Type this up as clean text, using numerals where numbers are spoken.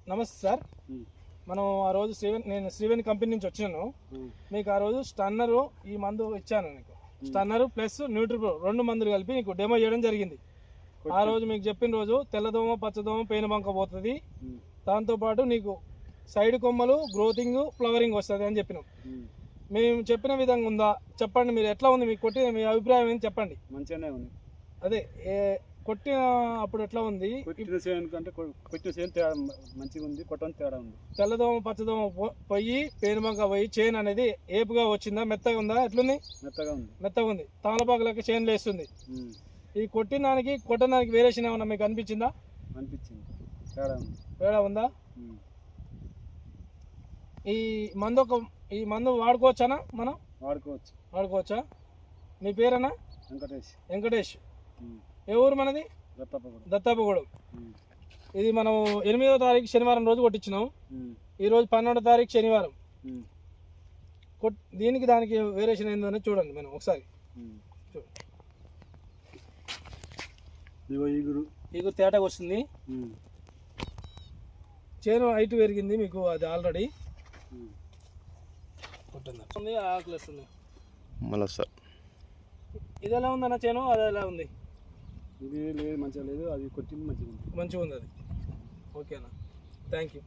నమస్తే సార్. మనం ఆ రోజు నేను శ్రీవేణి కంపెనీ నుంచి వచ్చినాను. మీకు ఆ రోజు స్టన్నరు ఈ మందు ఇచ్చాను. నీకు స్టన్నరు ప్లస్ న్యూట్రిప్రో 2 మందులు కలిపి నీకు డెమో చేయడం జరిగింది. ఆ రోజు మీకు చెప్పిన రోజు తెల్లదోమ పచ్చదోమ పెయిన్ బంక పోతుంది, దాంతోపాటు నీకు సైడ్ కొమ్మలు గ్రోతింగ్ ఫ్లవరింగ్ వస్తుంది అని చెప్పినాం. మేము చెప్పిన విధంగా ఉందా చెప్పండి. మీరు ఎట్లా ఉంది, మీకు కొట్టిన మీ అభిప్రాయం ఏంటి చెప్పండి. మంచిగానే ఉంది. అదే కొట్టిన అప్పుడు ఎట్లా ఉంది? కొట్టిన చేను తేడా మంచిగా ఉంది, కొట్టని తేడా ఉంది. తెల్లదోమ పచ్చదోమ పోయి పేనుబంక పోయి చేను అనేది ఏపుగా వచ్చిందా, మెత్తగా ఉందా, ఎట్లుంది? మెత్తగా ఉంది. తాళపాకులకి చేను లేస్తుంది. ఈ కొట్టిన దానికి కొట్టడానికి వేరియేషన్ ఏమన్నా మీకు అనిపించిందా? అనిపించింది. తేడా ఉందా? ఈ మందు వాడుకోవచ్చానా? మనం వాడుకోవచ్చా? మీ పేరేనా? వెంకటేష్. ఏ ఊరు మనది? దత్తాపగూడెం. ఇది మనం 8వ తారీఖు శనివారం రోజు కొట్టించినాం. ఈరోజు 12వ తారీఖు శనివారం. దీనికి దానికి వేరియేషన్ ఏందని చూడండి. మనం ఒకసారి ఈగురు తేటగా వస్తుంది. చేను హైట్ పెరిగింది మీకు, అది ఆల్రెడీ కొట్టింది. ఆకులు వస్తుంది. ఇది ఎలా ఉందన్న చేను? అది ఎలా ఉంది? ఇది లేదు, మంచిగా లేదు. అది కొట్టింది మంచిగా ఉంది. అది. ఓకేనా? Thank you.